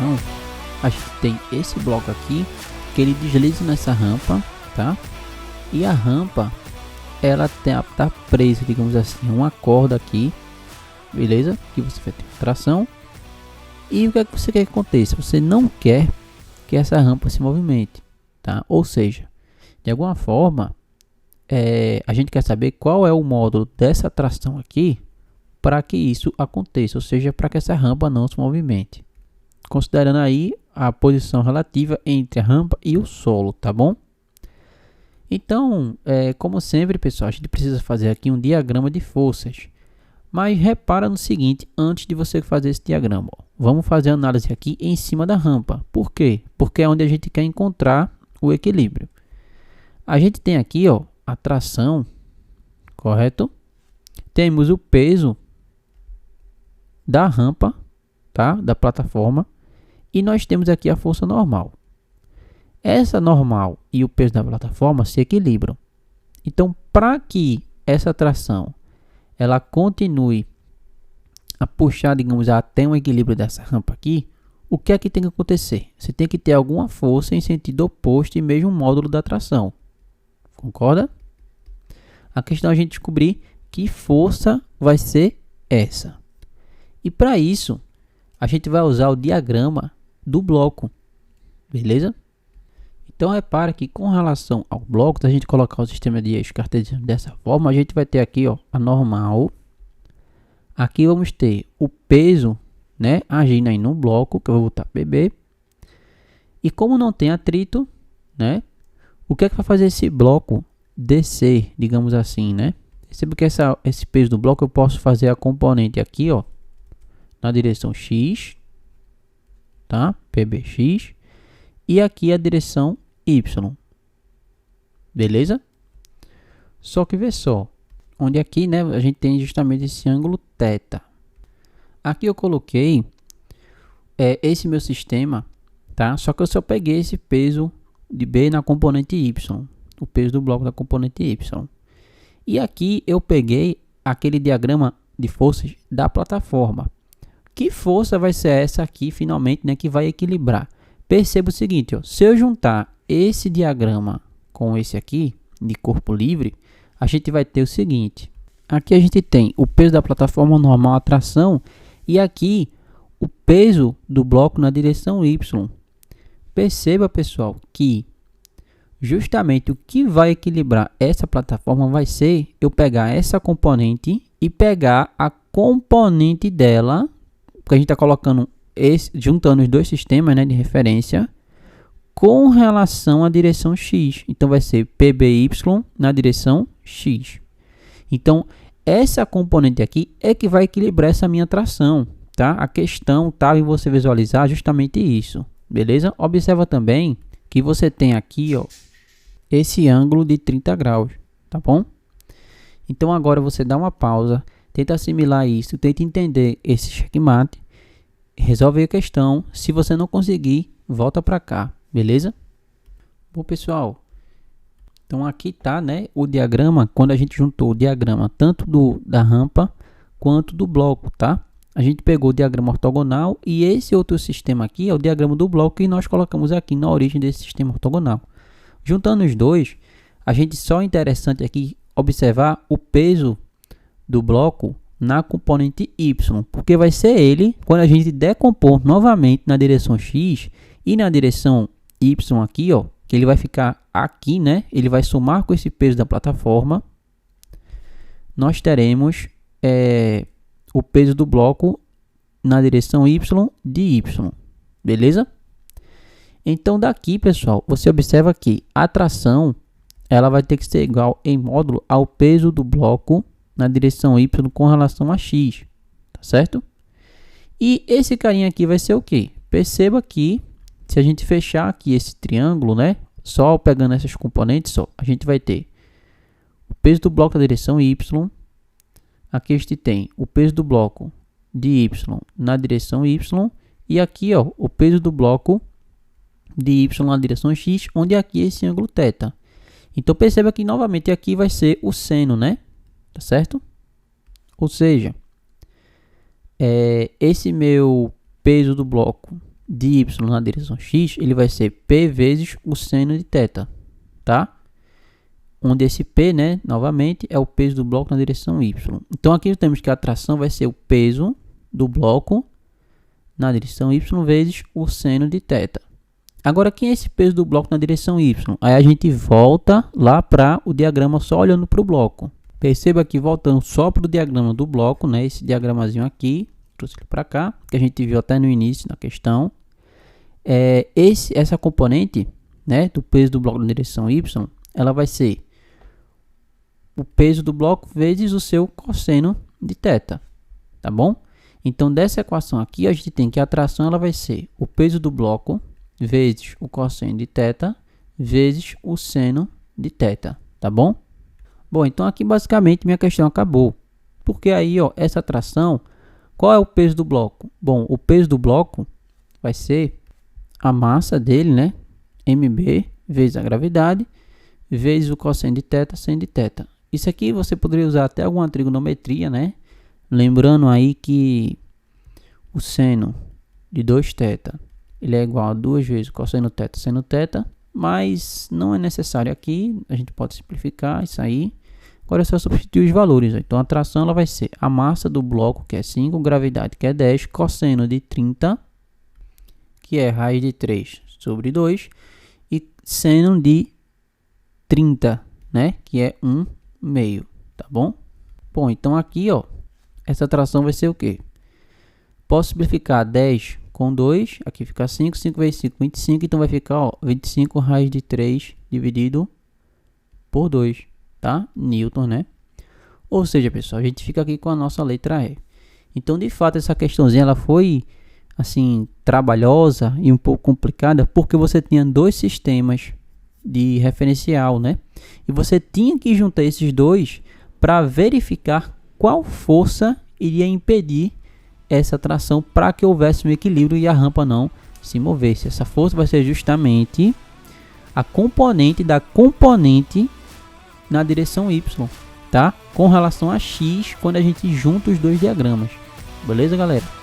tração, a gente tem esse bloco aqui, que ele desliza nessa rampa, tá? E a rampa, ela tá presa, digamos assim, uma corda aqui, beleza? Que você vai ter tração. E o que é que você quer que aconteça? Você não quer que essa rampa se movimente, tá? Ou seja, de alguma forma, a gente quer saber qual é o módulo dessa tração aqui para que isso aconteça, ou seja, para que essa rampa não se movimente. Considerando aí a posição relativa entre a rampa e o solo, tá bom? Então, como sempre, pessoal, a gente precisa fazer aqui um diagrama de forças. Mas repara no seguinte, antes de você fazer esse diagrama, ó, vamos fazer a análise aqui em cima da rampa. Por quê? Porque é onde a gente quer encontrar o equilíbrio. A gente tem aqui, ó, a tração, correto? Temos o peso da rampa, tá? Da plataforma. E nós temos aqui a força normal. Essa normal e o peso da plataforma se equilibram. Então, para que essa tração ela continue a puxar, digamos, até um equilíbrio dessa rampa aqui, o que é que tem que acontecer? Você tem que ter alguma força em sentido oposto e mesmo módulo da tração. Concorda? A questão é a gente descobrir que força vai ser essa. E para isso, a gente vai usar o diagrama do bloco. Beleza? Então, repara que com relação ao bloco, se a gente colocar o sistema de eixo cartesiano dessa forma, a gente vai ter aqui, ó, a normal. Aqui vamos ter o peso, né, agindo aí no bloco, que eu vou botar PB. E como não tem atrito, né, o que é que vai fazer esse bloco descer, digamos assim, né? Perceba que esse peso do bloco eu posso fazer a componente aqui, ó, na direção X, tá? PBX. E aqui a direção Y. Beleza? Só que vê só, onde aqui, né, a gente tem justamente esse ângulo θ. Aqui eu coloquei esse meu sistema, tá? Só que eu só peguei esse peso de B na componente Y, o peso do bloco da componente Y. E aqui eu peguei aquele diagrama de forças da plataforma. Que força vai ser essa aqui, finalmente, né, que vai equilibrar? Perceba o seguinte, ó, se eu juntar esse diagrama com esse aqui, de corpo livre, a gente vai ter o seguinte. Aqui a gente tem o peso da plataforma normal, a tração, e aqui o peso do bloco na direção Y. Perceba, pessoal, que justamente o que vai equilibrar essa plataforma vai ser eu pegar essa componente e pegar a componente dela, porque a gente está colocando juntando os dois sistemas, né, de referência com relação à direção X. Então vai ser PBY na direção X. Então essa componente aqui é que vai equilibrar essa minha tração, tá? A questão tá em você visualizar justamente isso, beleza? Observa também que você tem aqui, ó, esse ângulo de 30 graus, tá bom? Então agora você dá uma pausa, tenta assimilar isso, tenta entender esse checkmate, resolve a questão. Se você não conseguir, volta para cá, beleza? Bom, pessoal, então aqui tá, né, o diagrama, quando a gente juntou o diagrama tanto da rampa quanto do bloco, tá? A gente pegou o diagrama ortogonal e esse outro sistema aqui é o diagrama do bloco e nós colocamos aqui na origem desse sistema ortogonal. Juntando os dois, a gente só é interessante aqui observar o peso do bloco na componente Y, porque vai ser ele, quando a gente decompor novamente na direção X e na direção Y aqui, ó, que ele vai ficar aqui, né? Ele vai somar com esse peso da plataforma. Nós teremos o peso do bloco na direção Y de Y, beleza? Então daqui, pessoal, você observa que a tração ela vai ter que ser igual em módulo ao peso do bloco na direção Y com relação a X, tá certo? E esse carinha aqui vai ser o quê? Perceba que se a gente fechar aqui esse triângulo, né? Só pegando essas componentes, ó, a gente vai ter o peso do bloco na direção Y. Aqui a gente tem o peso do bloco de Y na direção Y. E aqui, ó, o peso do bloco de Y na direção X, onde aqui é esse ângulo θ. Então perceba que novamente aqui vai ser o seno, né? Tá certo? Ou seja, esse meu peso do bloco de y na direção x, ele vai ser p vezes o seno de θ, tá? Onde esse p, né, novamente, é o peso do bloco na direção y. Então aqui temos que a tração vai ser o peso do bloco na direção y vezes o seno de θ. Agora, quem é esse peso do bloco na direção y? Aí a gente volta lá para o diagrama só olhando para o bloco. Perceba que voltando só para o diagrama do bloco, né, esse diagramazinho aqui, trouxe ele para cá, que a gente viu até no início da questão. Essa componente, né, do peso do bloco na direção y, ela vai ser o peso do bloco vezes o seu cosseno de θ, tá bom? Então, dessa equação aqui, a gente tem que a tração ela vai ser o peso do bloco vezes o cosseno de θ vezes o seno de θ, tá bom? Bom, então aqui basicamente minha questão acabou. Porque aí, ó, essa tração, qual é o peso do bloco? Bom, o peso do bloco vai ser a massa dele, né? mb vezes a gravidade vezes o cosseno de θ seno de θ. Isso aqui você poderia usar até alguma trigonometria, né? Lembrando aí que o seno de 2θ ele é igual a 2 vezes o cosseno θ seno θ, mas não é necessário aqui, a gente pode simplificar isso aí. Agora é só substituir os valores. Então a tração ela vai ser a massa do bloco, que é 5, gravidade, que é 10, cosseno de 30, que é raiz de 3 sobre 2, e seno de 30, né, que é 1/2, tá bom? Bom, então aqui, ó, essa tração vai ser o quê? Posso simplificar 10 com 2, aqui fica 5, 5 vezes 5, 25, então vai ficar, ó, 25 raiz de 3 dividido por 2, tá? Newton, né? Ou seja, pessoal, a gente fica aqui com a nossa letra E. Então, de fato, essa questãozinha, ela foi, assim, trabalhosa e um pouco complicada, porque você tinha dois sistemas de referencial, né? E você tinha que juntar esses dois para verificar qual força iria impedir essa tração para que houvesse um equilíbrio e a rampa não se movesse. Essa força vai ser justamente a componente da componente na direção y, tá? Com relação a x quando a gente junta os dois diagramas. Beleza, galera?